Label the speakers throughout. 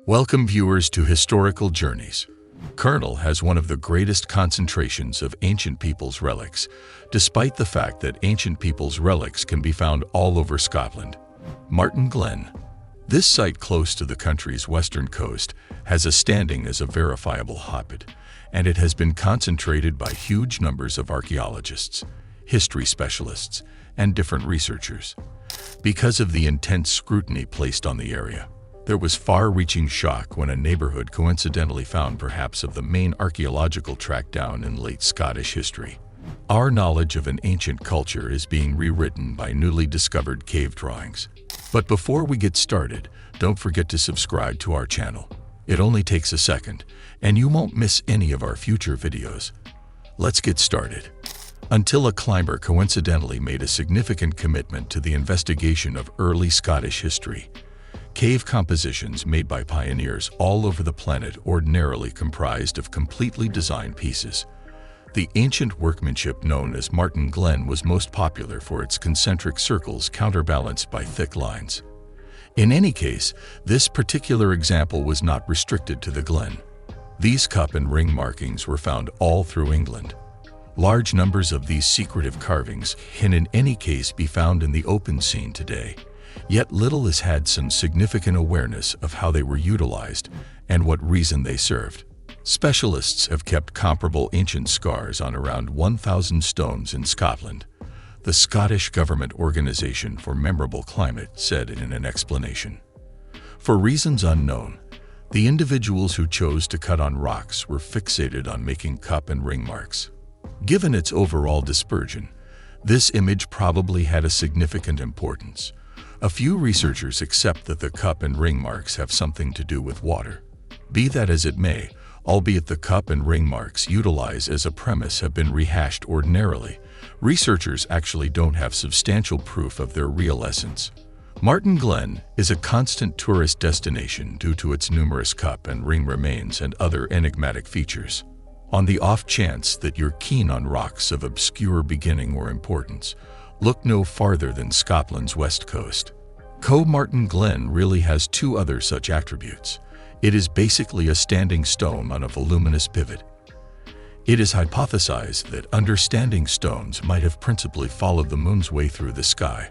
Speaker 1: Welcome viewers to Historical Journeys. Colonel has one of the greatest concentrations of ancient peoples relics, despite the fact that ancient peoples relics can be found all over Scotland. Martin Glen. This site close to the country's western coast has a standing as a verifiable hotbed, and it has been concentrated by huge numbers of archaeologists, history specialists, and different researchers. Because of the intense scrutiny placed on the area, there was far-reaching shock when a neighborhood coincidentally found perhaps of the main archaeological track down in late Scottish history. Our knowledge of an ancient culture is being rewritten by newly discovered cave drawings. But before we get started, don't forget to subscribe to our channel. It only takes a second, and you won't miss any of our future videos. Let's get started. Until a climber coincidentally made a significant commitment to the investigation of early Scottish history, cave compositions made by pioneers all over the planet ordinarily comprised of completely designed pieces. The ancient workmanship known as Martin Glen was most popular for its concentric circles counterbalanced by thick lines. In any case, this particular example was not restricted to the Glen. These cup and ring markings were found all through England. Large numbers of these secretive carvings can in any case be found in the open scene today. Yet little has had some significant awareness of how they were utilized and what reason they served. Specialists have kept comparable ancient scars on around 1,000 stones in Scotland. The Scottish Government Organization for Memorable Climate said in an explanation. For reasons unknown, the individuals who chose to cut on rocks were fixated on making cup and ring marks. Given its overall dispersion, this image probably had a significant importance. A few researchers accept that the cup and ring marks have something to do with water. Be that as it may, albeit the cup and ring marks utilized as a premise have been rehashed ordinarily, researchers actually don't have substantial proof of their real essence. Martin Glen is a constant tourist destination due to its numerous cup and ring remains and other enigmatic features. On the off chance that you're keen on rocks of obscure beginning or importance, look no farther than Scotland's west coast. Martin Glen really has two other such attributes. It is basically a standing stone on a voluminous pivot. It is hypothesized that understanding stones might have principally followed the moon's way through the sky,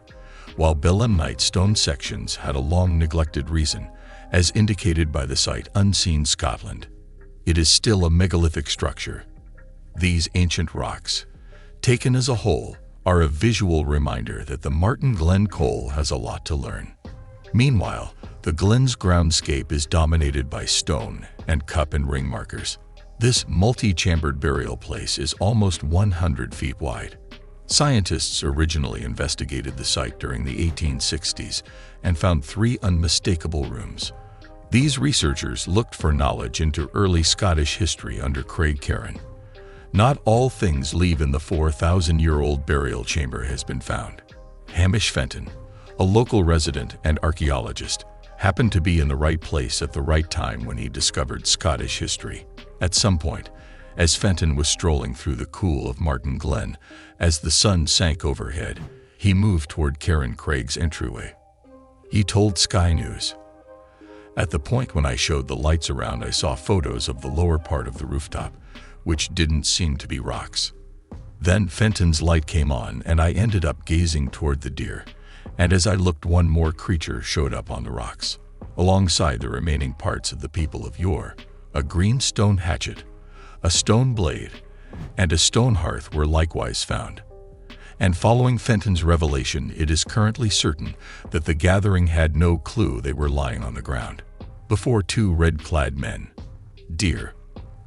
Speaker 1: while belemnite stone sections had a long neglected reason, as indicated by the site Unseen Scotland. It is still a megalithic structure. These ancient rocks, taken as a whole, are a visual reminder that the Martin Glen coal has a lot to learn. Meanwhile, the Glen's groundscape is dominated by stone and cup and ring markers. This multi-chambered burial place is almost 100 feet wide. Scientists originally investigated the site during the 1860s and found 3 unmistakable rooms. These researchers looked for knowledge into early Scottish history under Craig Carron. Not all things leave in the 4,000-year-old burial chamber has been found. Hamish Fenton, a local resident and archaeologist, happened to be in the right place at the right time when he discovered Scottish history. At some point, as Fenton was strolling through the cool of Martin Glen, as the sun sank overhead, he moved toward Karen Craig's entryway. He told Sky News, "At the point when I showed the lights around, I saw photos of the lower part of the rooftop, which didn't seem to be rocks. Then Fenton's light came on and I ended up gazing toward the deer, and as I looked, one more creature showed up on the rocks. Alongside the remaining parts of the people of yore, a green stone hatchet, a stone blade, and a stone hearth were likewise found." And following Fenton's revelation, it is currently certain that the gathering had no clue they were lying on the ground. Before 2 red-clad men. Deer.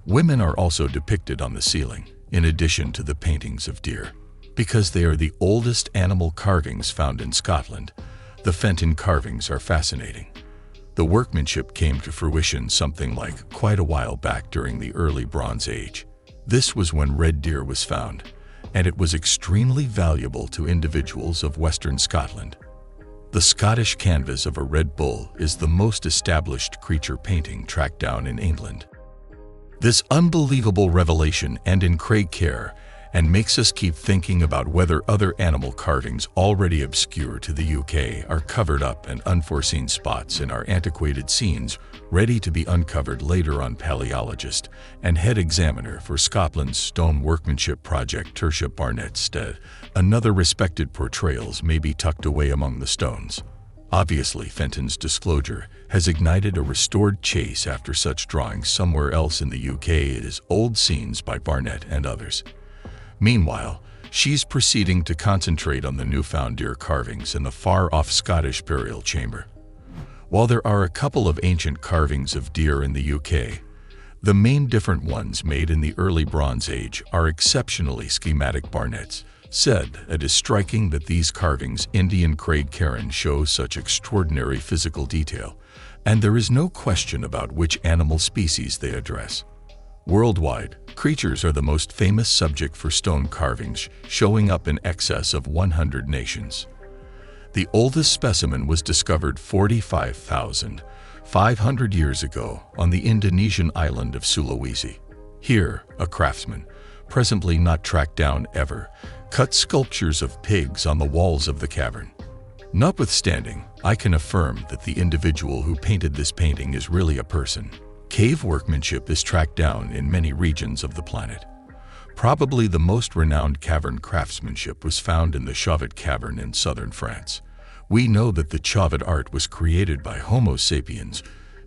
Speaker 1: Women are also depicted on the ceiling, in addition to the paintings of deer. Because they are the oldest animal carvings found in Scotland, the Fenton carvings are fascinating. The workmanship came to fruition something like quite a while back during the early Bronze Age. This was when red deer was found, and it was extremely valuable to individuals of Western Scotland. The Scottish canvas of a red bull is the most established creature painting tracked down in England. This unbelievable revelation ends in Craig care and makes us keep thinking about whether other animal carvings already obscure to the UK are covered up and unforeseen spots in our antiquated scenes ready to be uncovered later on. Paleologist and head examiner for Scotland's stone workmanship project Tertia Barnett said, another respected portrayals may be tucked away among the stones. Obviously, Fenton's disclosure has ignited a restored chase after such drawings somewhere else in the UK. It is old scenes by Barnett and others. Meanwhile, she's proceeding to concentrate on the newfound deer carvings in the far-off Scottish burial chamber. While there are a couple of ancient carvings of deer in the UK, the main different ones made in the early Bronze Age are exceptionally schematic. Barnett said it is striking that these carvings Indian Craig Karen show such extraordinary physical detail, and there is no question about which animal species they address. Worldwide, creatures are the most famous subject for stone carvings, showing up in excess of 100 nations. The oldest specimen was discovered 45,500 years ago on the Indonesian island of Sulawesi. Here, a craftsman, presently not tracked down ever, cut sculptures of pigs on the walls of the cavern. Notwithstanding, I can affirm that the individual who painted this painting is really a person. Cave workmanship is tracked down in many regions of the planet. Probably the most renowned cavern craftsmanship was found in the Chauvet Cavern in southern France. We know that the Chauvet art was created by Homo sapiens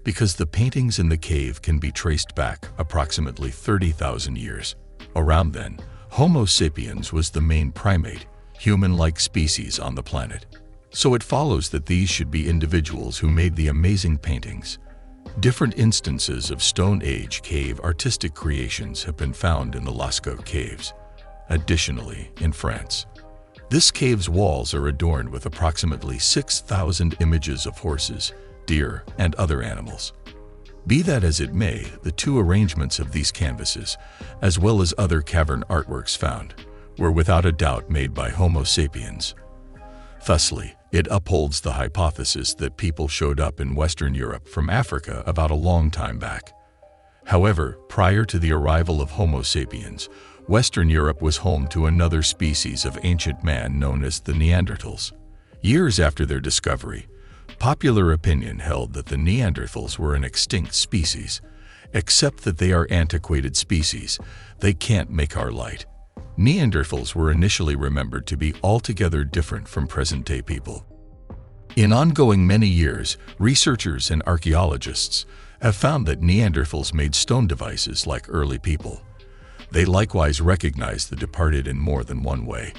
Speaker 1: because the paintings in the cave can be traced back approximately 30,000 years. Around then, Homo sapiens was the main primate, human-like species on the planet. So it follows that these should be individuals who made the amazing paintings. Different instances of Stone Age cave artistic creations have been found in the Lascaux caves. Additionally, in France, this cave's walls are adorned with approximately 6,000 images of horses, deer, and other animals. Be that as it may, the two arrangements of these canvases, as well as other cavern artworks found, were without a doubt made by Homo sapiens. Thusly, it upholds the hypothesis that people showed up in Western Europe from Africa about a long time back. However, prior to the arrival of Homo sapiens, Western Europe was home to another species of ancient man known as the Neanderthals. Years after their discovery, popular opinion held that the Neanderthals were an extinct species. Except that they are antiquated species, they can't make our light. Neanderthals were initially remembered to be altogether different from present-day people. In ongoing many years, researchers and archaeologists have found that Neanderthals made stone devices like early people. They likewise recognize the departed in more than one way.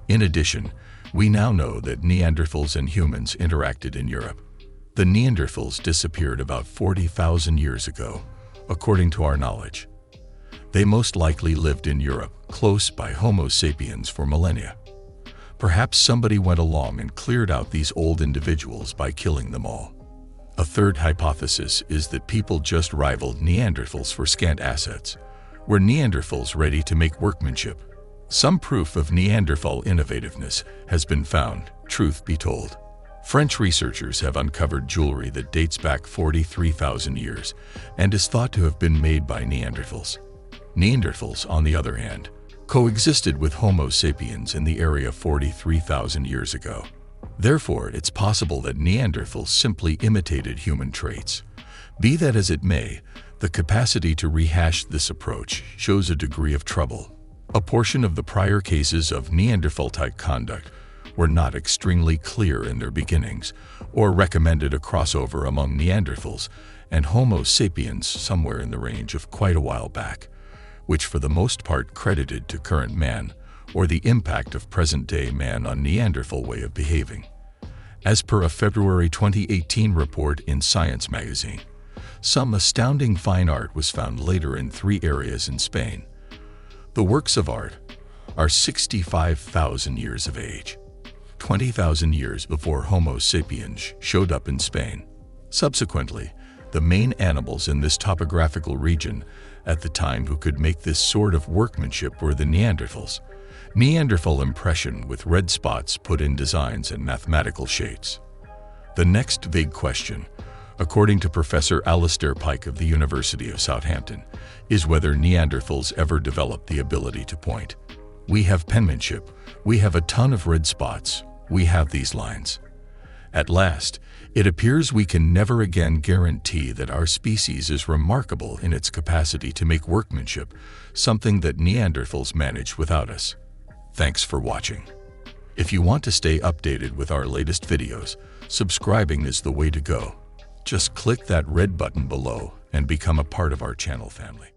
Speaker 1: In addition, we now know that Neanderthals and humans interacted in Europe. The Neanderthals disappeared about 40,000 years ago, according to our knowledge. They most likely lived in Europe, close by Homo sapiens for millennia. Perhaps somebody went along and cleared out these old individuals by killing them all. A third hypothesis is that people just rivaled Neanderthals for scant assets. Were Neanderthals ready to make workmanship? Some proof of Neanderthal innovativeness has been found, truth be told. French researchers have uncovered jewelry that dates back 43,000 years and is thought to have been made by Neanderthals. Neanderthals, on the other hand, coexisted with Homo sapiens in the area 43,000 years ago. Therefore, it's possible that Neanderthals simply imitated human traits. Be that as it may, the capacity to rehash this approach shows a degree of trouble. A portion of the prior cases of Neanderthal-type conduct were not extremely clear in their beginnings, or recommended a crossover among Neanderthals and Homo sapiens somewhere in the range of quite a while back, which for the most part credited to current man or the impact of present-day man on Neanderthal way of behaving. As per a February 2018 report in Science magazine, some astounding fine art was found later in 3 areas in Spain. The works of art are 65,000 years of age, 20,000 years before Homo sapiens showed up in Spain. Subsequently, the main animals in this topographical region at the time who could make this sort of workmanship were the Neanderthals. Neanderthal impression with red spots put in designs and mathematical shapes. The next big question, according to Professor Alistair Pike of the University of Southampton, is whether Neanderthals ever developed the ability to point. We have penmanship, we have a ton of red spots, we have these lines. At last, It appears we can never again guarantee that our species is remarkable in its capacity to make workmanship, something that Neanderthals managed without us. Thanks for watching. If you want to stay updated with our latest videos, subscribing is the way to go. Just click that red button below and become a part of our channel family.